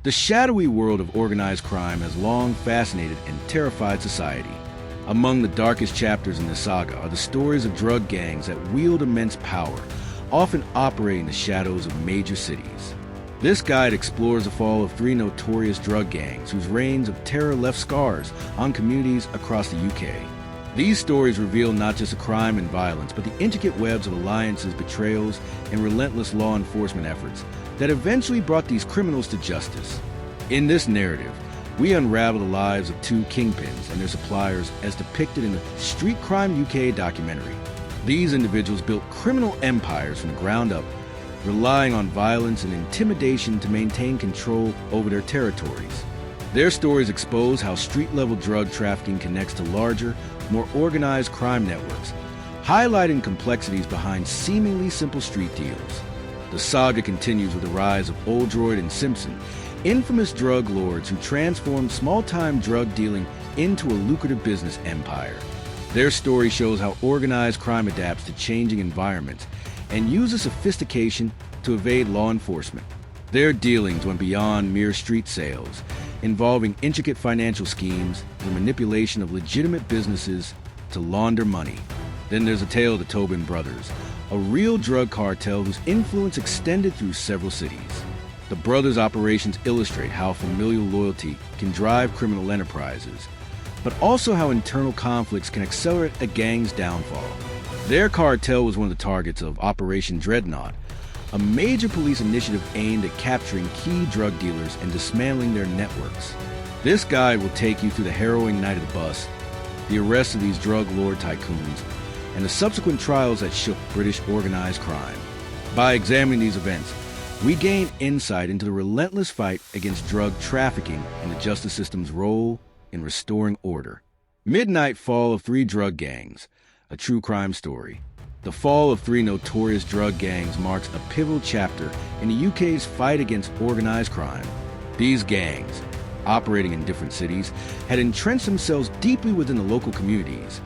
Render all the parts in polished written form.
The shadowy world of organized crime has long fascinated and terrified society. Among the darkest chapters in this saga are the stories of drug gangs that wield immense power, often operating in the shadows of major cities. This guide explores the fall of three notorious drug gangs whose reigns of terror left scars on communities across the UK. These stories reveal not just the crime and violence, but the intricate webs of alliances, betrayals, and relentless law enforcement efforts that eventually brought these criminals to justice. In this narrative, we unravel the lives of two kingpins and their suppliers as depicted in the Street Crime UK documentary. These individuals built criminal empires from the ground up, relying on violence and intimidation to maintain control over their territories. Their stories expose how street-level drug trafficking connects to larger, more organized crime networks, highlighting complexities behind seemingly simple street deals. The saga continues with the rise of Oldroyd and Simpson, infamous drug lords who transformed small-time drug dealing into a lucrative business empire. Their story shows how organized crime adapts to changing environments and uses sophistication to evade law enforcement. Their dealings went beyond mere street sales, involving intricate financial schemes, the manipulation of legitimate businesses to launder money. Then there's a tale of the Tobin Brothers, a real drug cartel whose influence extended through several cities. The brothers' operations illustrate how familial loyalty can drive criminal enterprises, but also how internal conflicts can accelerate a gang's downfall. Their cartel was one of the targets of Operation Dreadnought, a major police initiative aimed at capturing key drug dealers and dismantling their networks. This guide will take you through the harrowing night of the bust, the arrest of these drug lord tycoons, and the subsequent trials that shook British organized crime. By examining these events, we gain insight into the relentless fight against drug trafficking and the justice system's role in restoring order. Midnight Fall of Three Drug Gangs, a true crime story. The fall of three notorious drug gangs marks a pivotal chapter in the UK's fight against organized crime. These gangs, operating in different cities, had entrenched themselves deeply within the local communities,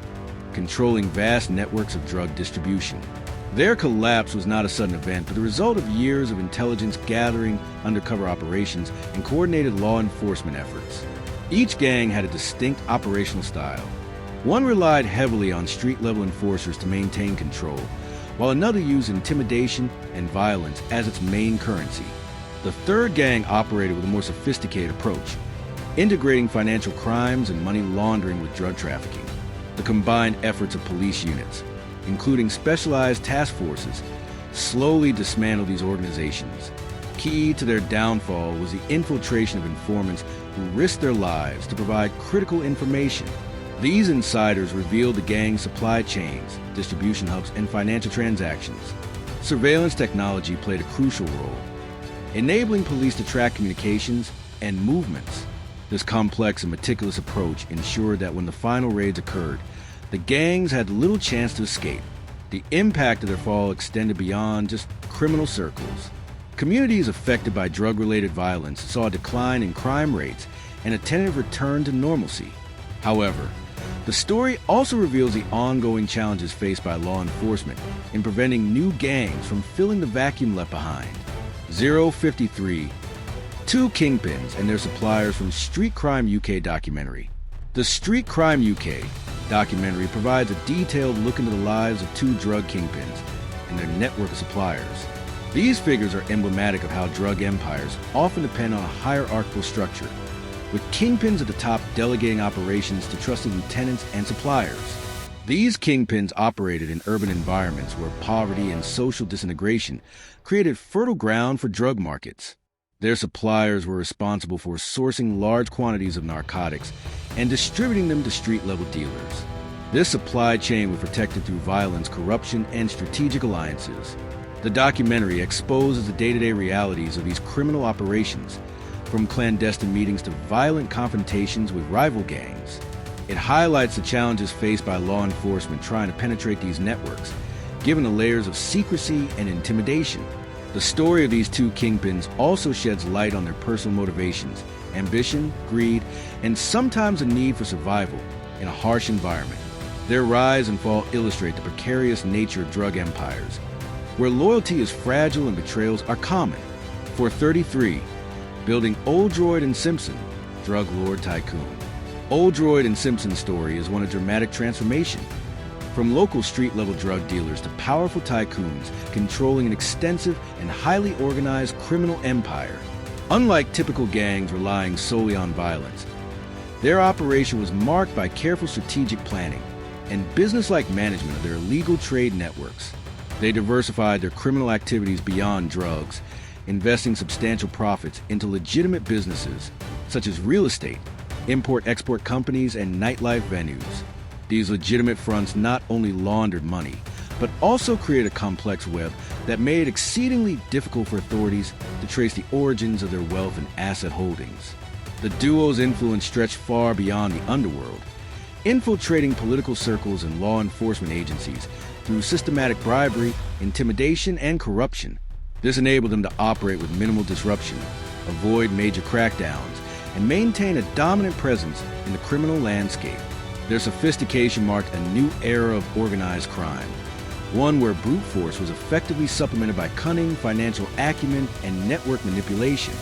controlling vast networks of drug distribution. Their collapse was not a sudden event, but the result of years of intelligence gathering, undercover operations, and coordinated law enforcement efforts. Each gang had a distinct operational style. One relied heavily on street-level enforcers to maintain control, while another used intimidation and violence as its main currency. The third gang operated with a more sophisticated approach, integrating financial crimes and money laundering with drug trafficking. The combined efforts of police units, including specialized task forces, slowly dismantled these organizations. Key to their downfall was the infiltration of informants who risked their lives to provide critical information. These insiders revealed the gang's supply chains, distribution hubs, and financial transactions. Surveillance technology played a crucial role, enabling police to track communications and movements. This complex and meticulous approach ensured that when the final raids occurred, the gangs had little chance to escape. The impact of their fall extended beyond just criminal circles. Communities affected by drug-related violence saw a decline in crime rates and a tentative return to normalcy. However, the story also reveals the ongoing challenges faced by law enforcement in preventing new gangs from filling the vacuum left behind. 053, two kingpins and their suppliers from Street Crime UK documentary. The Street Crime UK documentary provides a detailed look into the lives of two drug kingpins and their network of suppliers. These figures are emblematic of how drug empires often depend on a hierarchical structure, with kingpins at the top delegating operations to trusted lieutenants and suppliers. These kingpins operated in urban environments where poverty and social disintegration created fertile ground for drug markets. Their suppliers were responsible for sourcing large quantities of narcotics and distributing them to street-level dealers. This supply chain was protected through violence, corruption, and strategic alliances. The documentary exposes the day-to-day realities of these criminal operations, from clandestine meetings to violent confrontations with rival gangs. It highlights the challenges faced by law enforcement trying to penetrate these networks, given the layers of secrecy and intimidation. The story of these two kingpins also sheds light on their personal motivations, ambition, greed, and sometimes a need for survival in a harsh environment. Their rise and fall illustrate the precarious nature of drug empires, where loyalty is fragile and betrayals are common. For 33, building Oldroyd and Simpson, drug lord tycoon. Oldroyd and Simpson's story is one of dramatic transformation. From local street-level drug dealers to powerful tycoons controlling an extensive and highly organized criminal empire. Unlike typical gangs relying solely on violence, their operation was marked by careful strategic planning and business-like management of their illegal trade networks. They diversified their criminal activities beyond drugs, investing substantial profits into legitimate businesses such as real estate, import-export companies, and nightlife venues. These legitimate fronts not only laundered money, but also created a complex web that made it exceedingly difficult for authorities to trace the origins of their wealth and asset holdings. The duo's influence stretched far beyond the underworld, infiltrating political circles and law enforcement agencies through systematic bribery, intimidation, and corruption. This enabled them to operate with minimal disruption, avoid major crackdowns, and maintain a dominant presence in the criminal landscape. Their sophistication marked a new era of organized crime, one where brute force was effectively supplemented by cunning, financial acumen, and network manipulation.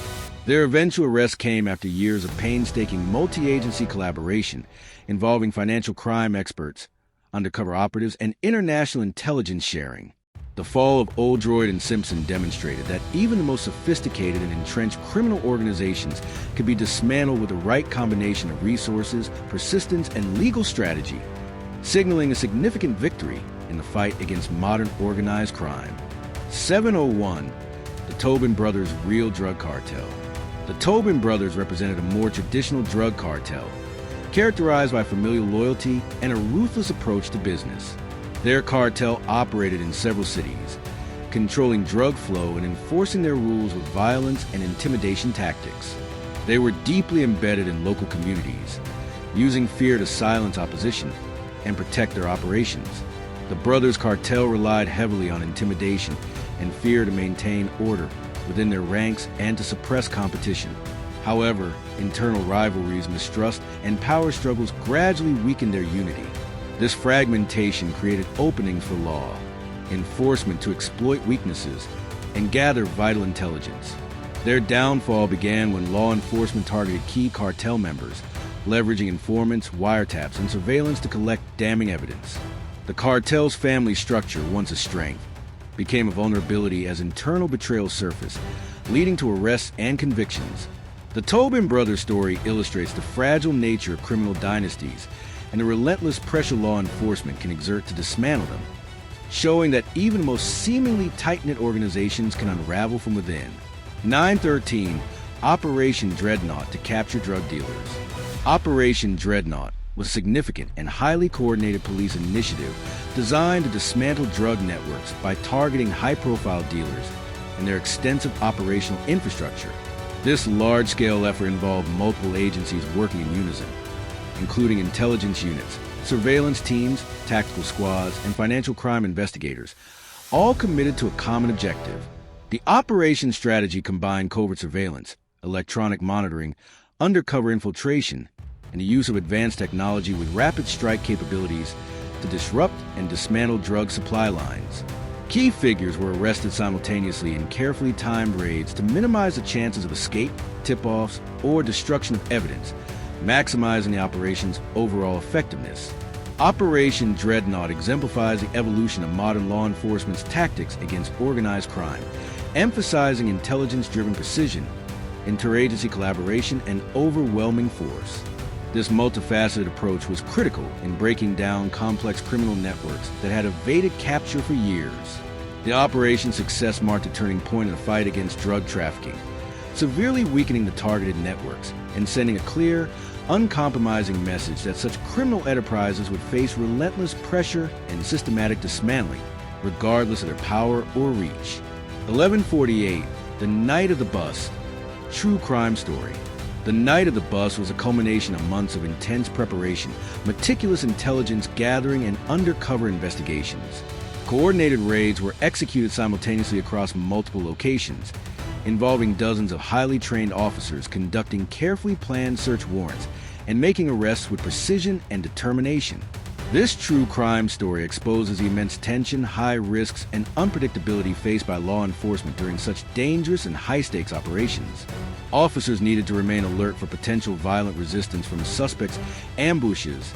Their eventual arrest came after years of painstaking multi-agency collaboration involving financial crime experts, undercover operatives, and international intelligence sharing. The fall of Oldroyd and Simpson demonstrated that even the most sophisticated and entrenched criminal organizations could be dismantled with the right combination of resources, persistence, and legal strategy, signaling a significant victory in the fight against modern organized crime. 701. The Tobin Brothers' real drug cartel. The Tobin Brothers represented a more traditional drug cartel, characterized by familial loyalty and a ruthless approach to business. Their cartel operated in several cities, controlling drug flow and enforcing their rules with violence and intimidation tactics. They were deeply embedded in local communities, using fear to silence opposition and protect their operations. The brothers' cartel relied heavily on intimidation and fear to maintain order within their ranks and to suppress competition. However, internal rivalries, mistrust, and power struggles gradually weakened their unity. This fragmentation created openings for law enforcement to exploit weaknesses and gather vital intelligence. Their downfall began when law enforcement targeted key cartel members, leveraging informants, wiretaps, and surveillance to collect damning evidence. The cartel's family structure, once a strength, became a vulnerability as internal betrayal surfaced, leading to arrests and convictions. The Tobin Brothers story illustrates the fragile nature of criminal dynasties and the relentless pressure law enforcement can exert to dismantle them, showing that even the most seemingly tight-knit organizations can unravel from within. 913. Operation Dreadnought to capture drug dealers. Operation Dreadnought was a significant and highly coordinated police initiative designed to dismantle drug networks by targeting high-profile dealers and their extensive operational infrastructure. This large-scale effort involved multiple agencies working in unison, including intelligence units, surveillance teams, tactical squads, and financial crime investigators, all committed to a common objective. The operation strategy combined covert surveillance, electronic monitoring, undercover infiltration, and the use of advanced technology with rapid strike capabilities to disrupt and dismantle drug supply lines. Key figures were arrested simultaneously in carefully timed raids to minimize the chances of escape, tip-offs, or destruction of evidence, maximizing the operation's overall effectiveness. Operation Dreadnought exemplifies the evolution of modern law enforcement's tactics against organized crime, emphasizing intelligence-driven precision, interagency collaboration, and overwhelming force. This multifaceted approach was critical in breaking down complex criminal networks that had evaded capture for years. The operation's success marked a turning point in the fight against drug trafficking, severely weakening the targeted networks and sending a clear, uncompromising message that such criminal enterprises would face relentless pressure and systematic dismantling, regardless of their power or reach. 1148, The Night of the Bust. True crime story. The Night of the Bust was a culmination of months of intense preparation, meticulous intelligence gathering, and undercover investigations. Coordinated raids were executed simultaneously across multiple locations, involving dozens of highly trained officers conducting carefully planned search warrants and making arrests with precision and determination. This true crime story exposes the immense tension, high risks, and unpredictability faced by law enforcement during such dangerous and high-stakes operations. Officers needed to remain alert for potential violent resistance from suspects' ambushes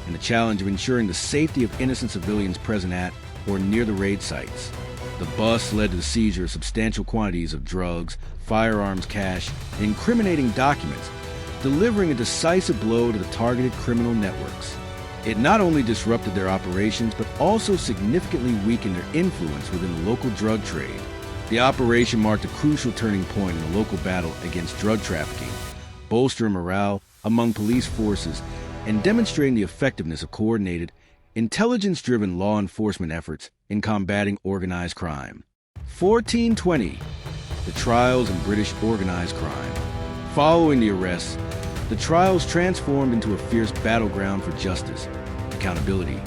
and the challenge of ensuring the safety of innocent civilians present at or near the raid sites. The bust led to the seizure of substantial quantities of drugs, firearms, cash, and incriminating documents, delivering a decisive blow to the targeted criminal networks. It not only disrupted their operations, but also significantly weakened their influence within the local drug trade. The operation marked a crucial turning point in the local battle against drug trafficking, bolstering morale among police forces and demonstrating the effectiveness of coordinated, intelligence-driven law enforcement efforts in combating organized crime. 1420. The trials in British organized crime. Following the arrests, the trials transformed into a fierce battleground for justice, accountability,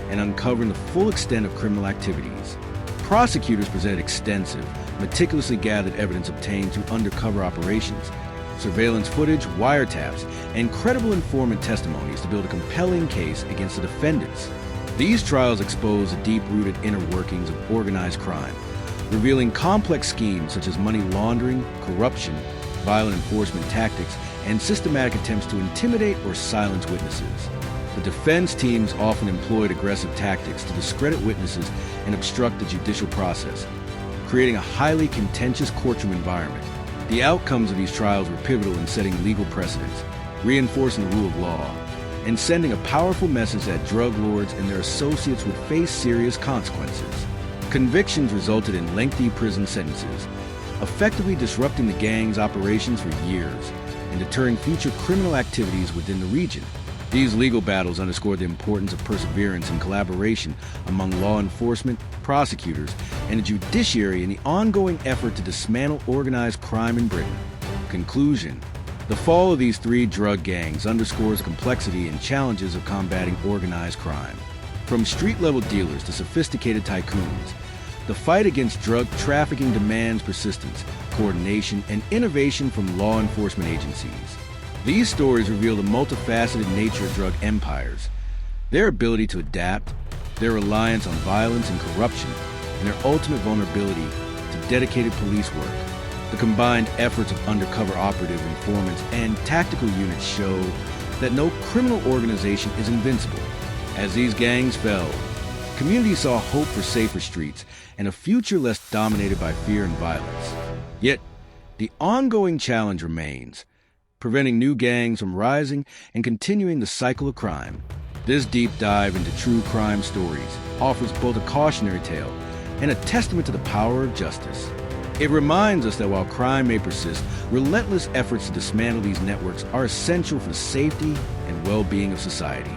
and uncovering the full extent of criminal activities. Prosecutors presented extensive, meticulously gathered evidence obtained through undercover operations, surveillance footage, wiretaps, and credible informant testimonies to build a compelling case against the defendants. These trials expose the deep-rooted inner workings of organized crime, revealing complex schemes such as money laundering, corruption, violent enforcement tactics, and systematic attempts to intimidate or silence witnesses. The defense teams often employed aggressive tactics to discredit witnesses and obstruct the judicial process, creating a highly contentious courtroom environment. The outcomes of these trials were pivotal in setting legal precedents, reinforcing the rule of law, and sending a powerful message that drug lords and their associates would face serious consequences. Convictions resulted in lengthy prison sentences, effectively disrupting the gang's operations for years and deterring future criminal activities within the region. These legal battles underscored the importance of perseverance and collaboration among law enforcement, prosecutors, and the judiciary in the ongoing effort to dismantle organized crime in Britain. Conclusion: the fall of these three drug gangs underscores the complexity and challenges of combating organized crime. From street-level dealers to sophisticated tycoons, the fight against drug trafficking demands persistence, coordination, and innovation from law enforcement agencies. These stories reveal the multifaceted nature of drug empires, their ability to adapt, their reliance on violence and corruption, and their ultimate vulnerability to dedicated police work. The combined efforts of undercover operative informants and tactical units show that no criminal organization is invincible. As these gangs fell, communities saw hope for safer streets and a future less dominated by fear and violence. Yet, the ongoing challenge remains, preventing new gangs from rising and continuing the cycle of crime. This deep dive into true crime stories offers both a cautionary tale and a testament to the power of justice. It reminds us that while crime may persist, relentless efforts to dismantle these networks are essential for the safety and well-being of society.